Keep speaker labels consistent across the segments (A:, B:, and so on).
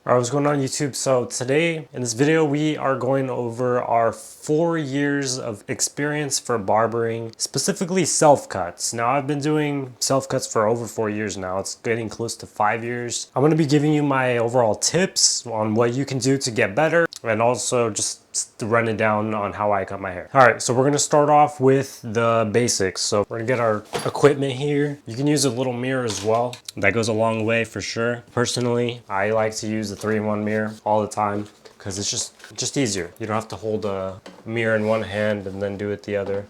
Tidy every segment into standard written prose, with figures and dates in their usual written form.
A: Alright, what's going on YouTube? So today in this video we are going over our 4 years of experience for barbering, specifically self cuts. Now I've been doing self cuts for over 4 years now. It's getting close to 5 years. I'm going to be giving you my overall tips on what you can do to get better and also just run it down on how I cut my hair. Alright, so we're going to start off with the basics. So we're going to get our equipment here. You can use a little mirror as well. That goes a long way for sure. Personally, I like to use the 3-in-1 mirror all the time because it's just easier. You don't have to hold a mirror in one hand and then do it the other.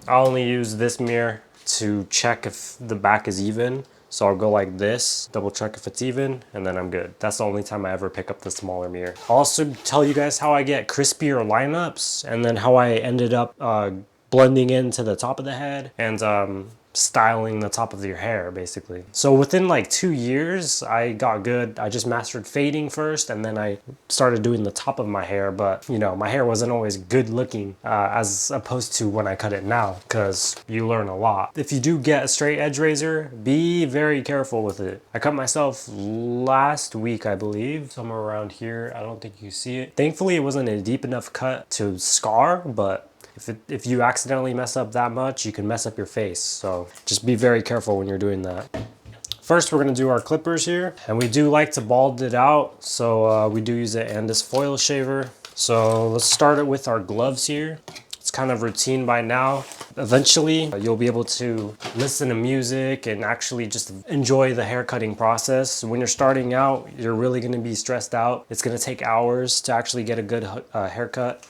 A: I only use this mirror to check if the back is even. So I'll go like this, double check if it's even, and then I'm good. That's the only time I ever pick up the smaller mirror. I'll also tell you guys how I get crispier lineups and then how I ended up blending into the top of the head and styling the top of your hair basically. So within like 2 years I got good. I just mastered fading first and then I started doing the top of my hair, but you know, my hair wasn't always good looking as opposed to when I cut it now, because you learn a lot. If you do get a straight edge razor, be very careful with it. I cut myself last week, I believe, somewhere around here. I don't think you see it. Thankfully it wasn't a deep enough cut to scar, but if you accidentally mess up that much, you can mess up your face. So just be very careful when you're doing that. First, we're gonna do our clippers here. And we do like to bald it out. So we do use an Andis foil shaver. So let's start it with our gloves here. It's kind of routine by now. Eventually, you'll be able to listen to music and actually just enjoy the hair cutting process. When you're starting out, you're really gonna be stressed out. It's gonna take hours to actually get a good haircut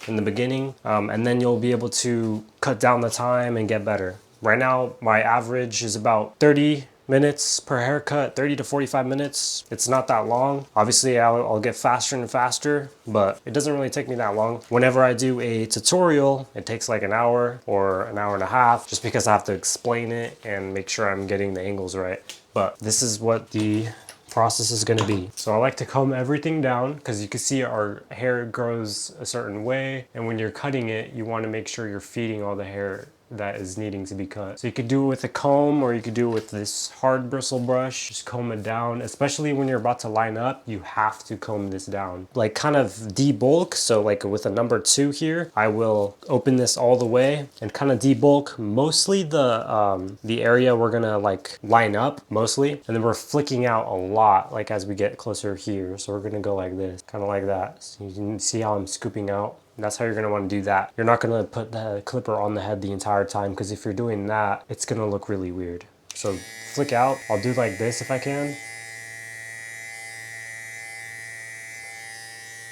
A: in the beginning, and then you'll be able to cut down the time and get better. Right now my average is about 30 minutes per haircut, 30 to 45 minutes. It's not that long. Obviously I'll get faster and faster, but it doesn't really take me that long. Whenever I do a tutorial, it takes like an hour or an hour and a half, just because I have to explain it and make sure I'm getting the angles right. But this is what the process is going to be. So I like to comb everything down because you can see our hair grows a certain way, and when you're cutting it you want to make sure you're feeding all the hair that is needing to be cut. So you could do it with a comb or you could do it with this hard bristle brush. Just comb it down, especially when you're about to line up. You have to comb this down, like kind of debulk. So like with a number 2 here, I will open this all the way and kind of debulk mostly the area we're gonna like line up mostly, and then we're flicking out a lot like as we get closer here. So we're gonna go like this, kind of like that. So you can see how I'm scooping out. That's how you're going to want to do that. You're not going to put the clipper on the head the entire time, because if you're doing that, it's going to look really weird. So flick out. I'll do like this if I can.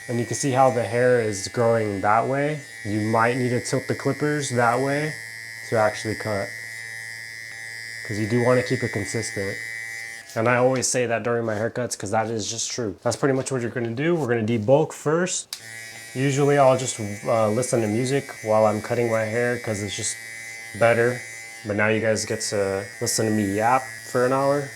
A: And you can see how the hair is growing that way. You might need to tilt the clippers that way to actually cut, because you do want to keep it consistent. And I always say that during my haircuts because that is just true. That's pretty much what you're going to do. We're going to debulk first. Usually I'll just listen to music while I'm cutting my hair because it's just better. But now you guys get to listen to me yap for an hour.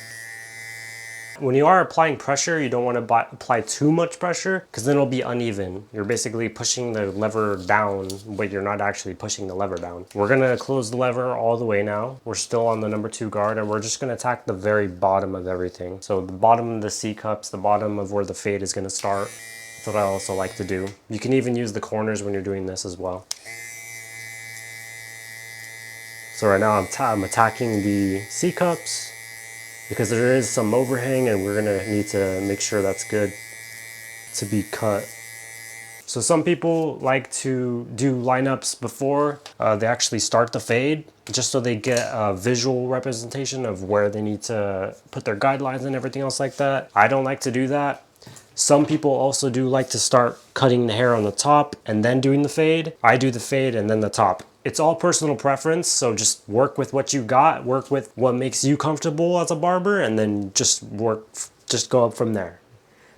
A: When you are applying pressure, you don't want to apply too much pressure because then it'll be uneven. You're basically pushing the lever down, but you're not actually pushing the lever down. We're going to close the lever all the way now. We're still on the number 2 guard, and we're just going to attack the very bottom of everything. So the bottom of the C-cups, the bottom of where the fade is going to start. That's what I also like to do. You can even use the corners when you're doing this as well. So right now I'm attacking the C-cups because there is some overhang and we're gonna need to make sure that's good to be cut. So some people like to do lineups before they actually start the fade, just so they get a visual representation of where they need to put their guidelines and everything else like that. I don't like to do that. Some people also do like to start cutting the hair on the top and then doing the fade. I do the fade and then the top. It's all personal preference, so just work with what you got, work with what makes you comfortable as a barber, and then just go up from there.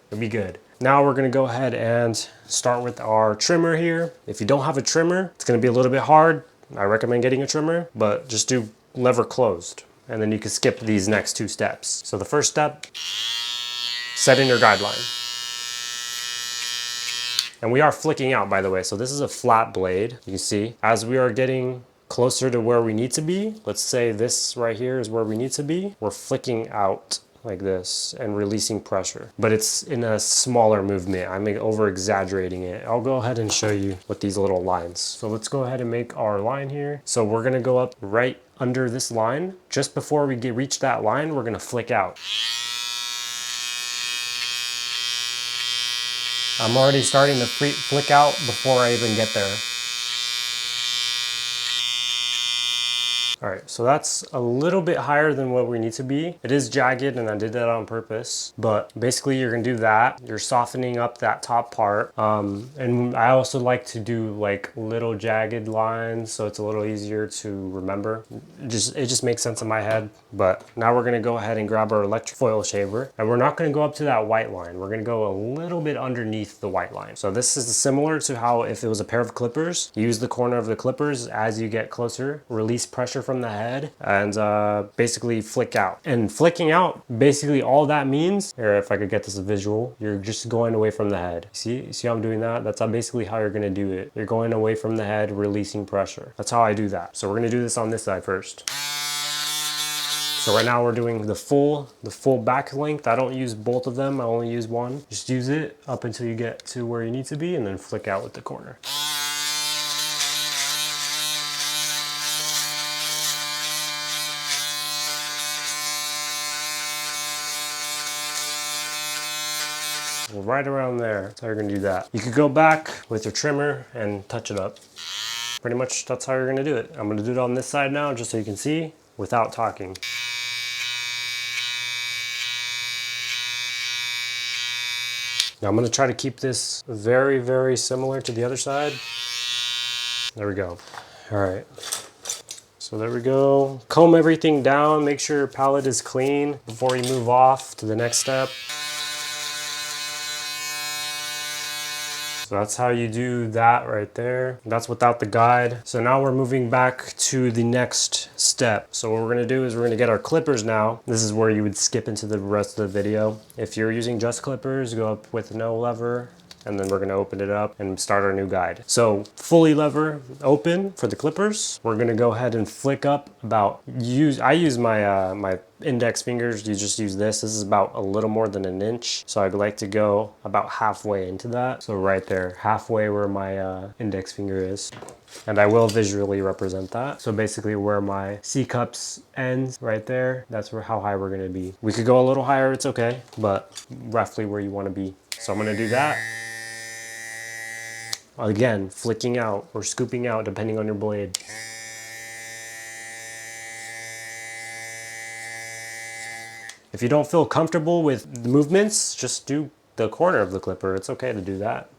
A: It'll be good. Now we're gonna go ahead and start with our trimmer here. If you don't have a trimmer, it's gonna be a little bit hard. I recommend getting a trimmer, but just do lever closed, and then you can skip these next 2 steps. So the first step, set in your guideline. And we are flicking out, by the way. So this is a flat blade. You can see as we are getting closer to where we need to be, let's say this right here is where we need to be, we're flicking out like this and releasing pressure, but it's in a smaller movement. I'm over exaggerating it. I'll go ahead and show you what these little lines. So let's go ahead and make our line here. So we're gonna go up right under this line. Just before we reach that line, we're gonna flick out. I'm already starting to flick out before I even get there. All right, so that's a little bit higher than what we need to be. It is jagged and I did that on purpose, but basically you're gonna do that. You're softening up that top part. And I also like to do like little jagged lines so it's a little easier to remember. It just makes sense in my head. But now we're gonna go ahead and grab our electric foil shaver, and we're not gonna go up to that white line. We're gonna go a little bit underneath the white line. So this is similar to how if it was a pair of clippers, you use the corner of the clippers as you get closer, release pressure from the head, and basically flick out. And flicking out, basically all that means, here if I could get this visual, you're just going away from the head. See how I'm doing that? That's basically how you're gonna do it. You're going away from the head, releasing pressure. That's how I do that. So we're gonna do this on this side first. So right now we're doing the full back length. I don't use both of them, I only use one. Just use it up until you get to where you need to be and then flick out with the corner. Well, right around there, that's how you're gonna do that. You could go back with your trimmer and touch it up. Pretty much that's how you're gonna do it. I'm gonna do it on this side now just so you can see without talking. Now I'm gonna try to keep this very, very similar to the other side. There we go. All right. So there we go. Comb everything down, make sure your palette is clean before you move off to the next step. So that's how you do that right there. That's without the guide. So now we're moving back to the next step. So what we're gonna do is we're gonna get our clippers now. This is where you would skip into the rest of the video. If you're using just clippers, go up with no lever, and then we're gonna open it up and start our new guide. So fully lever open for the clippers. We're gonna go ahead and flick up about, I use my my index fingers. You just use this. This is about a little more than an inch. So I'd like to go about halfway into that. So right there, halfway where my index finger is. And I will visually represent that. So basically where my C cups ends right there, that's how high we're gonna be. We could go a little higher, it's okay, but roughly where you wanna be. So I'm gonna do that. Again, flicking out or scooping out depending on your blade. If you don't feel comfortable with the movements, just do the corner of the clipper. It's okay to do that.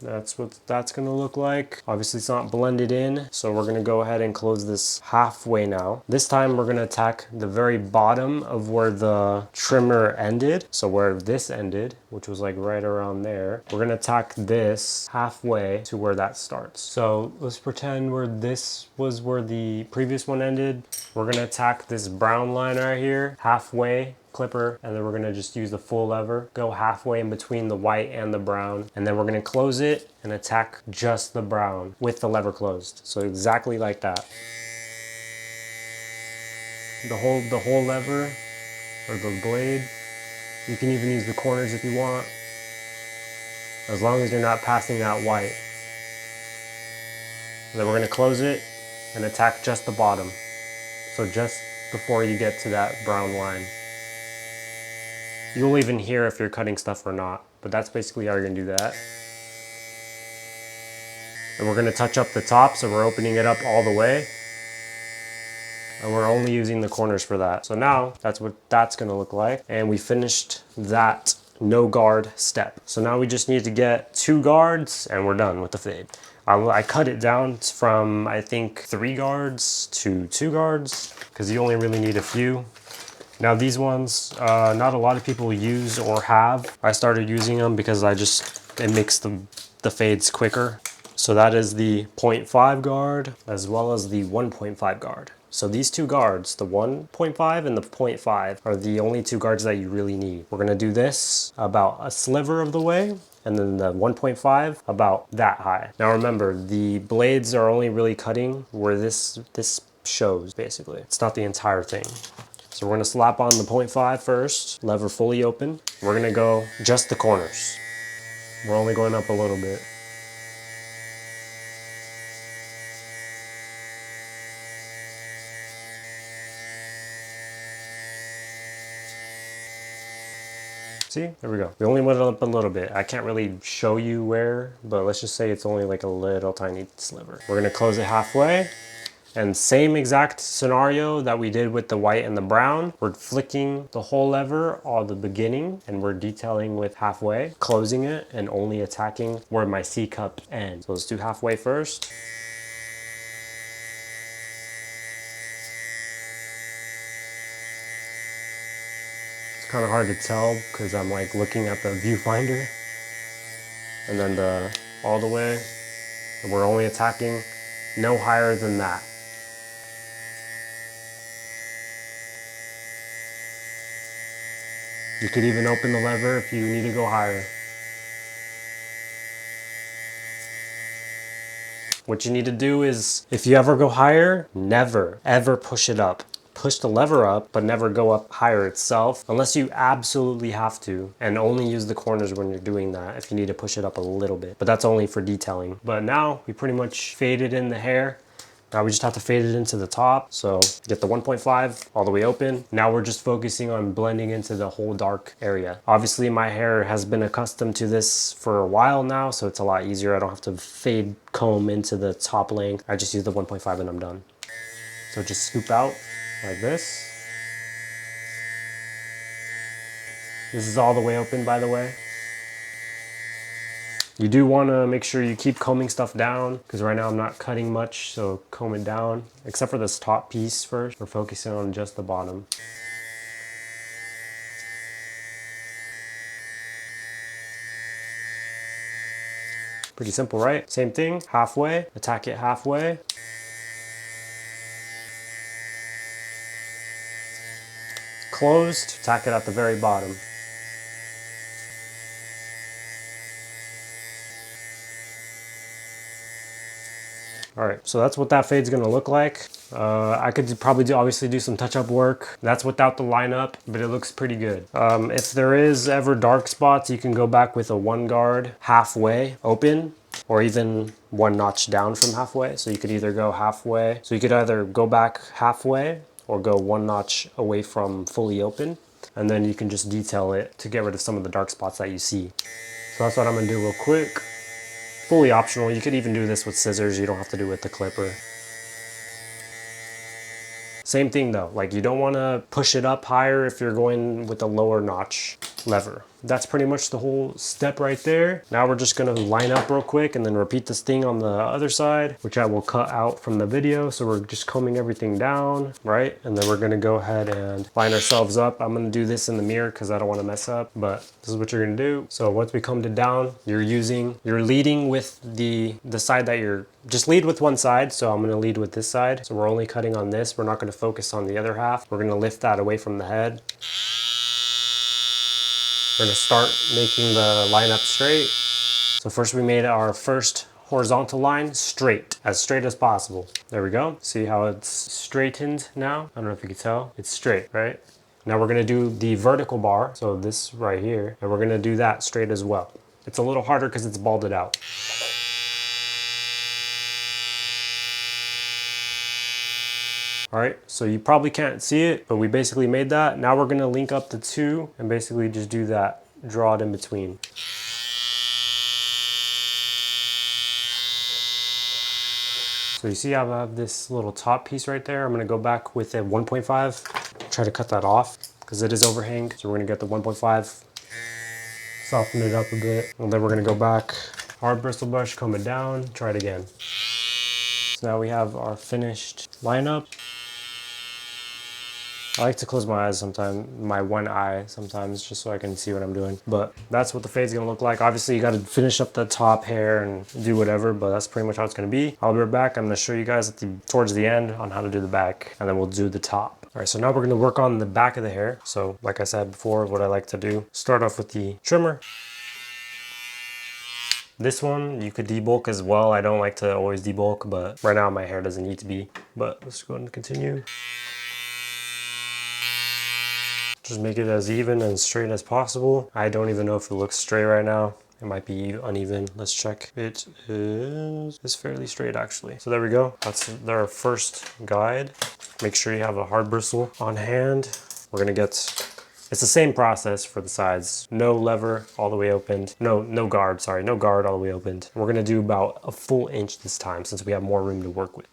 A: That's what that's gonna look like. Obviously it's not blended in, so we're gonna go ahead and close this halfway now. This time we're gonna attack the very bottom of where the trimmer ended. So where this ended, which was like right around there, we're gonna attack this halfway to where that starts. So let's pretend where this was where the previous one ended. We're gonna attack this brown line right here, halfway, clipper, and then we're gonna just use the full lever, go halfway in between the white and the brown, and then we're gonna close it and attack just the brown with the lever closed. So exactly like that. The whole lever or the blade. You can even use the corners if you want, as long as you're not passing that white. And then we're gonna close it and attack just the bottom. So just before you get to that brown line. You'll even hear if you're cutting stuff or not, but that's basically how you're gonna do that. And we're gonna touch up the top, so we're opening it up all the way. And we're only using the corners for that. So now that's what that's gonna look like. And we finished that no guard step. So now we just need to get 2 guards and we're done with the fade. I cut it down from, I think, 3 guards to 2 guards, because you only really need a few. Now these ones, not a lot of people use or have. I started using them because it makes the fades quicker. So that is the 0.5 guard as well as the 1.5 guard. So these two guards, the 1.5 and the 0.5, are the only two guards that you really need. We're gonna do this about a sliver of the way, and then the 1.5 about that high. Now remember, the blades are only really cutting where this shows, basically. It's not the entire thing. So we're gonna slap on the 0.5 first, lever fully open. We're gonna go just the corners. We're only going up a little bit. See, there we go. We only went up a little bit. I can't really show you where, but let's just say it's only like a little tiny sliver. We're gonna close it halfway. And same exact scenario that we did with the white and the brown. We're flicking the whole lever at the beginning and we're detailing with halfway, closing it and only attacking where my C-cup ends. So let's do halfway first. It's kind of hard to tell because I'm like looking at the viewfinder. And then all the way, and we're only attacking no higher than that. You could even open the lever if you need to go higher. What you need to do is, if you ever go higher, never, ever push it up. Push the lever up, but never go up higher itself, unless you absolutely have to, and only use the corners when you're doing that if you need to push it up a little bit. But that's only for detailing. But now we pretty much faded in the hair. Now we just have to fade it into the top. So get the 1.5 all the way open. Now we're just focusing on blending into the whole dark area. Obviously my hair has been accustomed to this for a while now, so it's a lot easier. I don't have to fade comb into the top length. I just use the 1.5 and I'm done. So just scoop out like this. This is all the way open, by the way. You do want to make sure you keep combing stuff down because right now I'm not cutting much, so comb it down. Except for this top piece first, we're focusing on just the bottom. Pretty simple, right? Same thing, halfway, attack it halfway. Closed, attack it at the very bottom. All right, so that's what that fade's gonna look like. I could probably obviously do some touch-up work. That's without the lineup, but it looks pretty good. If there is ever dark spots, you can go back with a 1 guard halfway open, or even 1 notch down from halfway. So you could either go halfway, so you could either go back halfway or go 1 notch away from fully open, and then you can just detail it to get rid of some of the dark spots that you see. So that's what I'm gonna do real quick. Fully optional. You could even do this with scissors. You don't have to do it with the clipper. Same thing though, like you don't want to push it up higher if you're going with a lower notch lever. That's pretty much the whole step right there. Now we're just gonna line up real quick and then repeat this thing on the other side, which I will cut out from the video. So we're just combing everything down, right? And then we're gonna go ahead and line ourselves up. I'm gonna do this in the mirror because I don't wanna mess up, but this is what you're gonna do. So once we combed it down, you're leading with the side that just lead with one side. So I'm gonna lead with this side. So we're only cutting on this. We're not gonna focus on the other half. We're gonna lift that away from the head. We're gonna start making the line up straight. So first we made our first horizontal line straight as possible. There we go. See how it's straightened now? I don't know if you can tell. It's straight, right? Now we're gonna do the vertical bar. So this right here, and we're gonna do that straight as well. It's a little harder because it's balded out. All right, so you probably can't see it, but we basically made that. Now we're gonna link up the two and basically just do that, draw it in between. So you see how I have this little top piece right there? I'm gonna go back with a 1.5, try to cut that off because it is overhang. So we're gonna get the 1.5, soften it up a bit, and then we're gonna go back, hard bristle brush, comb it down, try it again. So now we have our finished lineup. I like to close my eyes sometimes, my one eye sometimes, just so I can see what I'm doing. But that's what the fade's gonna look like. Obviously, you gotta finish up the top hair and do whatever, but that's pretty much how it's gonna be. I'll be right back. I'm gonna show you guys towards the end on how to do the back, and then we'll do the top. All right, so now we're gonna work on the back of the hair. So like I said before, what I like to do, start off with the trimmer. This one, you could debulk as well. I don't like to always debulk, but right now my hair doesn't need to be. But let's go ahead and continue. Just make it as even and straight as possible. I don't even know if it looks straight right now. It might be uneven. Let's check. It is, it's fairly straight actually. So there we go. That's our first guide. Make sure you have a hard bristle on hand. We're gonna get, it's the same process for the sides. No lever all the way opened. No guard, sorry. No guard all the way opened. We're gonna do about a full inch this time since we have more room to work with.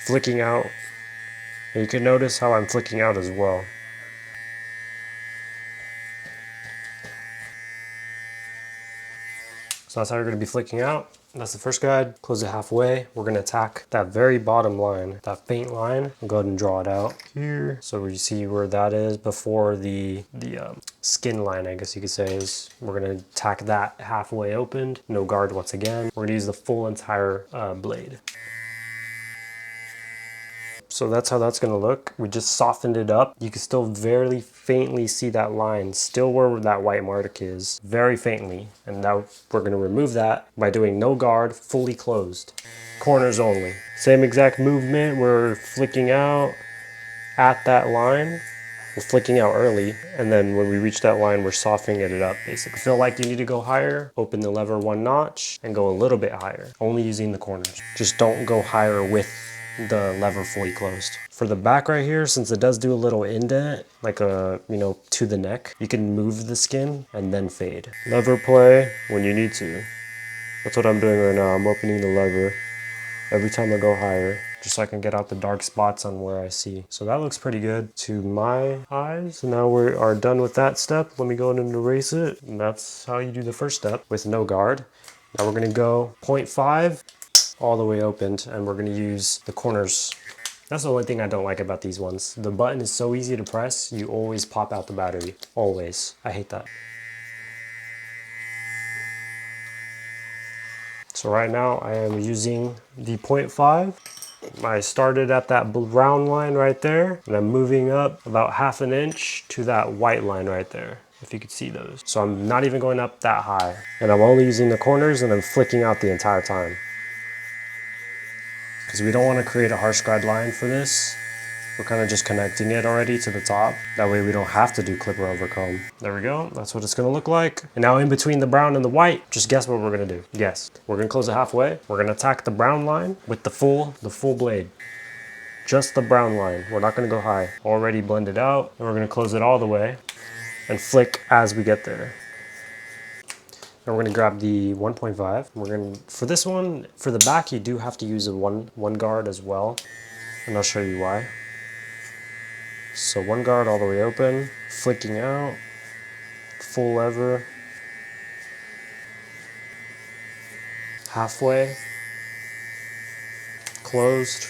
A: Flicking out. And you can notice how I'm flicking out as well. So that's how you're gonna be flicking out. That's the first guide. Close it halfway. We're gonna attack that very bottom line, that faint line. I'll go ahead and draw it out here. So you see where that is before the skin line, I guess you could say, is. We're gonna attack that halfway opened. No guard once again. We're gonna use the full entire blade. So that's how that's gonna look. We just softened it up. You can still very faintly see that line, still where that white mark is, very faintly. And now we're gonna remove that by doing no guard, fully closed. Corners only. Same exact movement, we're flicking out at that line. We're flicking out early, and then when we reach that line, we're softening it up, basically. Feel like you need to go higher, open the lever one notch, and go a little bit higher, only using the corners. Just don't go higher with the lever fully closed. For the back right here, since it does do a little indent, like a, you know, to the neck, you can move the skin and then fade. Lever play when you need to. That's what I'm doing right now. I'm opening the lever every time I go higher, just so I can get out the dark spots on where I see. So that looks pretty good to my eyes. So now we are done with that step. Let me go ahead and erase it. And that's how you do the first step with no guard. Now we're gonna go 0.5 all the way opened, and we're gonna use the corners. That's the only thing I don't like about these ones. The button is so easy to press, you always pop out the battery. Always. I hate that. So right now I am using the 0.5. I started at that brown line right there, and I'm moving up about ½ an inch to that white line right there, if you could see those. So I'm not even going up that high. And I'm only using the corners, and I'm flicking out the entire time. Because we don't want to create a harsh guideline for this. We're kind of just connecting it already to the top. That way we don't have to do clipper overcomb. There we go. That's what it's going to look like. And now in between the brown and the white, just guess what we're going to do. Guess. We're going to close it halfway. We're going to attack the brown line with the full blade. Just the brown line. We're not going to go high. Already blended out. And we're going to close it all the way and flick as we get there. And we're gonna grab the 1.5. We're gonna, for this one, for the back, you do have to use a one guard as well. And I'll show you why. So one guard all the way open, flicking out, full lever, halfway, closed.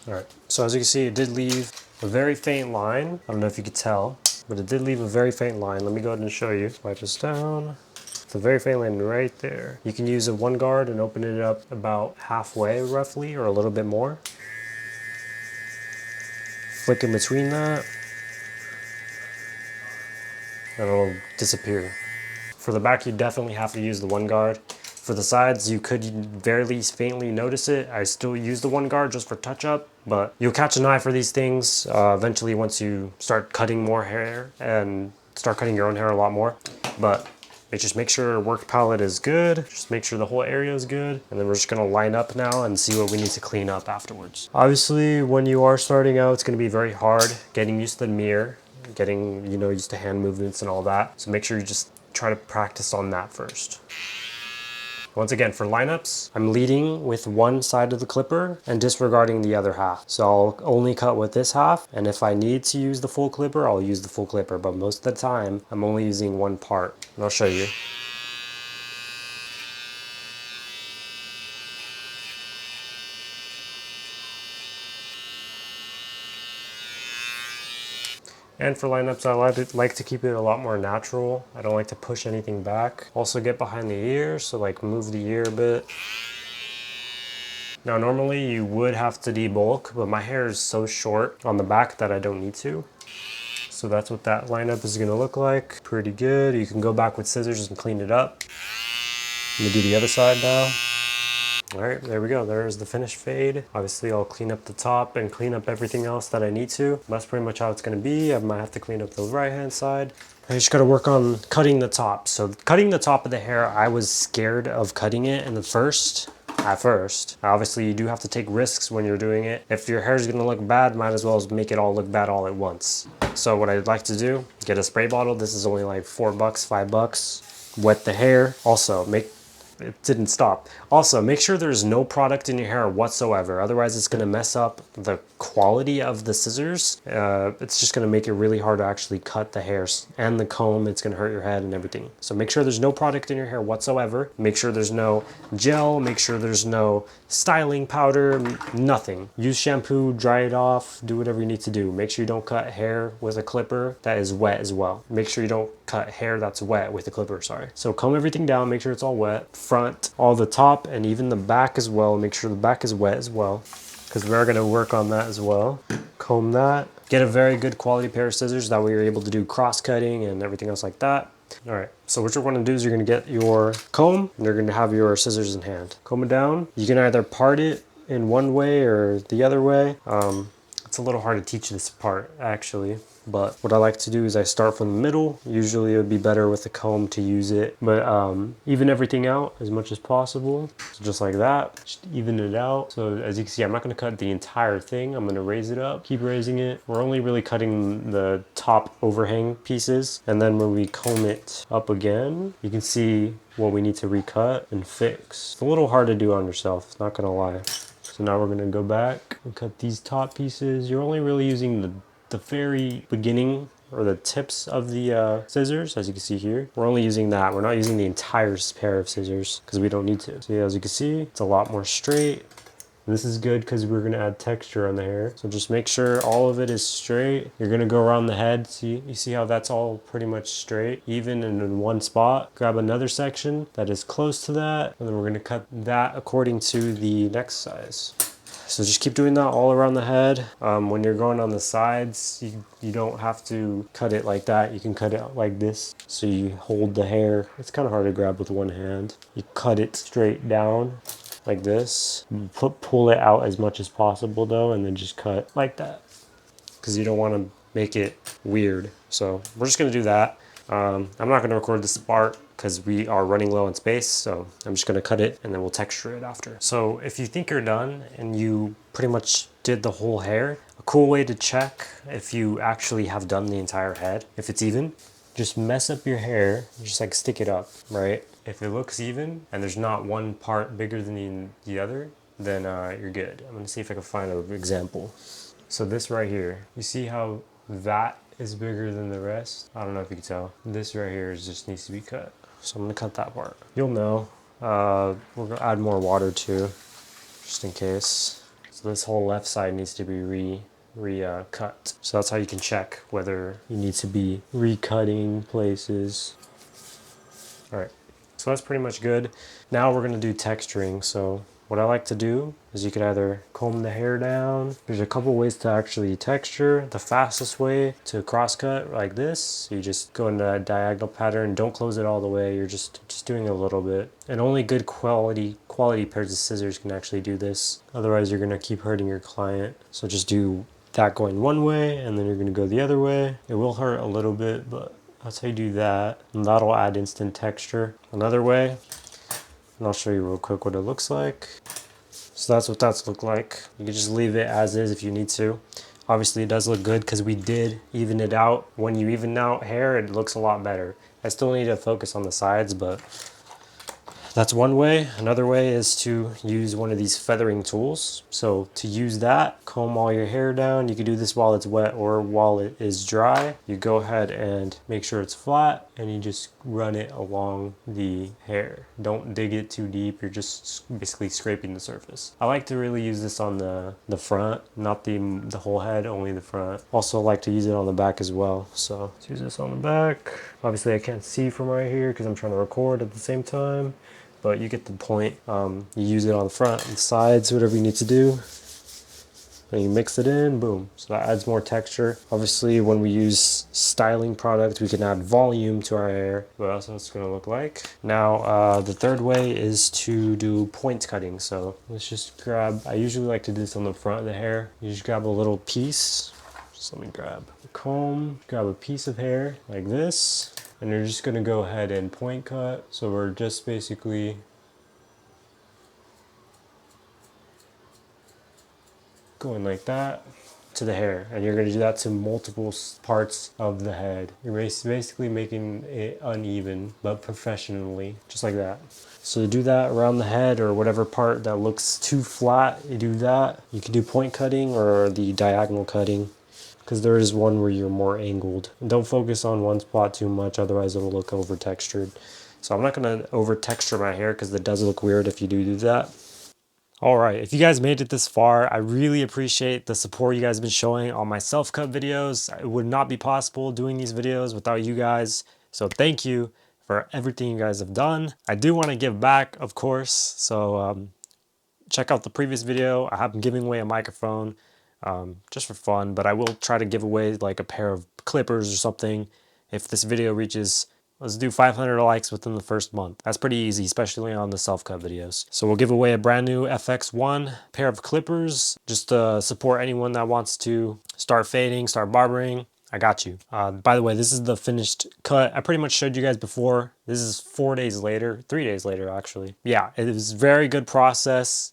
A: All right, so as you can see, it did leave a very faint line. I don't know if you could tell, but it did leave a very faint line. Let me go ahead and show you. Wipe this down. It's a very faint line right there. You can use a one guard and open it up about halfway roughly, or a little bit more. Flick in between that, and it'll disappear. For the back, you definitely have to use the one guard. For the sides, you could very faintly notice it. I still use the one guard just for touch up, but you'll catch an eye for these things eventually once you start cutting more hair and start cutting your own hair a lot more. But just make sure your work palette is good. Just make sure the whole area is good. And then we're just gonna line up now and see what we need to clean up afterwards. Obviously, when you are starting out, it's gonna be very hard getting used to the mirror, getting, you know, used to hand movements and all that. So make sure you just try to practice on that first. Once again, for lineups, I'm leading with one side of the clipper and disregarding the other half. So I'll only cut with this half, and if I need to use the full clipper, I'll use the full clipper, but most of the time, I'm only using one part. And I'll show you. And for lineups, I like to keep it a lot more natural. I don't like to push anything back. Also get behind the ear, so like move the ear a bit. Now normally you would have to debulk, but my hair is so short on the back that I don't need to. So that's what that lineup is gonna look like. Pretty good. You can go back with scissors and clean it up. I'm gonna do the other side now. All right, there we go. There's the finished fade. Obviously, I'll clean up the top and clean up everything else that I need to. That's pretty much how it's gonna be. I might have to clean up the right-hand side. I just gotta work on cutting the top. So cutting the top of the hair, I was scared of cutting it at first. Obviously, you do have to take risks when you're doing it. If your hair is gonna look bad, might as well make it all look bad all at once. So what I'd like to do, get a spray bottle. This is only like $4, $5. Wet the hair. Also, it didn't stop. Also, make sure there's no product in your hair whatsoever. Otherwise, it's going to mess up the quality of the scissors. It's just going to make it really hard to actually cut the hairs and the comb. It's going to hurt your head and everything. So make sure there's no product in your hair whatsoever. Make sure there's no gel. Make sure there's no styling powder, nothing. Use shampoo, dry it off, do whatever you need to do. Make sure you don't cut hair with a clipper that is wet as well. Make sure you don't cut hair that's wet with a clipper, sorry. So comb everything down, make sure it's all wet. Front, all the top, and even the back as well. Make sure the back is wet as well, because we're gonna work on that as well. Comb that. Get a very good quality pair of scissors, that way you're able to do cross-cutting and everything else like that. All right, so what you're gonna do is you're gonna get your comb and you're gonna have your scissors in hand. Comb it down. You can either part it in one way or the other way. It's a little hard to teach this part actually, but what I like to do is I start from the middle. Usually it would be better with the comb to use it, but even everything out as much as possible. So just like that, just even it out. So as you can see, I'm not gonna cut the entire thing. I'm gonna raise it up, keep raising it. We're only really cutting the top overhang pieces. And then when we comb it up again, you can see what we need to recut and fix. It's a little hard to do on yourself, not gonna lie. So now we're gonna go back and cut these top pieces. You're only really using the very beginning or the tips of the scissors, as you can see here. We're only using that. We're not using the entire pair of scissors because we don't need to. So yeah, as you can see, it's a lot more straight. And this is good because we're gonna add texture on the hair. So just make sure all of it is straight. You're gonna go around the head. See, you see how that's all pretty much straight, even and in one spot. Grab another section that is close to that, and then we're gonna cut that according to the next size. So just keep doing that all around the head. When you're going on the sides, you don't have to cut it like that. You can cut it like this. So you hold the hair. It's kind of hard to grab with one hand. You cut it straight down like this. Pull it out as much as possible though, and then just cut like that, because you don't want to make it weird. So we're just going to do that. I'm not going to record this part because we are running low on space, so I'm just going to cut it and then we'll texture it after. So if you think you're done and you pretty much did the whole hair, a cool way to check if you actually have done the entire head, if it's even, just mess up your hair, just like stick it up, right? If it looks even and there's not one part bigger than the other, then you're good. I'm gonna see if I can find an example. So this right here, you see how that is bigger than the rest? I don't know if you can tell. This right here just needs to be cut. So I'm gonna cut that part. You'll know. We're gonna add more water too, just in case. So this whole left side needs to be cut. So that's how you can check whether you need to be recutting places. All right, so that's pretty much good. Now we're gonna do texturing. So what I like to do is you could either comb the hair down. There's a couple ways to actually texture. The fastest way to cross cut like this, you just go in a diagonal pattern. Don't close it all the way. You're just doing a little bit. And only good quality pairs of scissors can actually do this. Otherwise, you're gonna keep hurting your client. So just do that going one way, and then you're gonna go the other way. It will hurt a little bit, but that's how you do that. And that'll add instant texture. Another way, and I'll show you real quick what it looks like. So that's what that's look like. You can just leave it as is if you need to. Obviously it does look good because we did even it out. When you even out hair, it looks a lot better. I still need to focus on the sides, but That's one way. Another way is to use one of these feathering tools. So to use that, comb all your hair down. You can do this while it's wet or while it is dry. You go ahead and make sure it's flat and you just run it along the hair. Don't dig it too deep. You're just basically scraping the surface. I like to really use this on the front, not the whole head, only the front. Also like to use it on the back as well. So let's use this on the back. Obviously I can't see from right here because I'm trying to record at the same time, but you get the point. You use it on the front and sides, whatever you need to do. And you mix it in, boom. So that adds more texture. Obviously, when we use styling products, we can add volume to our hair. What else it's gonna look like? Now, the third way is to do point cutting. So let's just grab, I usually like to do this on the front of the hair. You just grab a little piece. Just let me grab a comb, grab a piece of hair like this. And you're just gonna go ahead and point cut. So we're just basically going like that to the hair, and you're going to do that to multiple parts of the head. You're basically making it uneven, but professionally, just like that. So to do that around the head or whatever part that looks too flat, you do that. You can do point cutting or the diagonal cutting, because there is one where you're more angled. And don't focus on one spot too much, otherwise it'll look over textured. So I'm not going to over texture my hair because it does look weird if you do that. All right, if you guys made it this far, I really appreciate the support you guys have been showing on my self-cut videos. It would not be possible doing these videos without you guys. So thank you for everything you guys have done. I do want to give back, of course. So check out the previous video. I have been giving away a microphone just for fun, but I will try to give away like a pair of clippers or something if this video reaches, let's do 500 likes within the first month. That's pretty easy, especially on the self-cut videos. So we'll give away a brand new FX1 pair of clippers just to support anyone that wants to start fading, start barbering. I got you. By the way, this is the finished cut. I pretty much showed you guys before. This is 4 days later, 3 days later actually. Yeah, it was a very good process.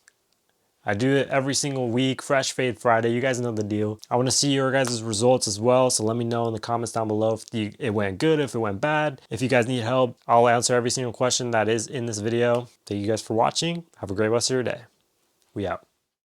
A: I do it every single week, Fresh Fade Friday. You guys know the deal. I want to see your guys' results as well, so let me know in the comments down below if it went good, if it went bad. If you guys need help, I'll answer every single question that is in this video. Thank you guys for watching. Have a great rest of your day. We out.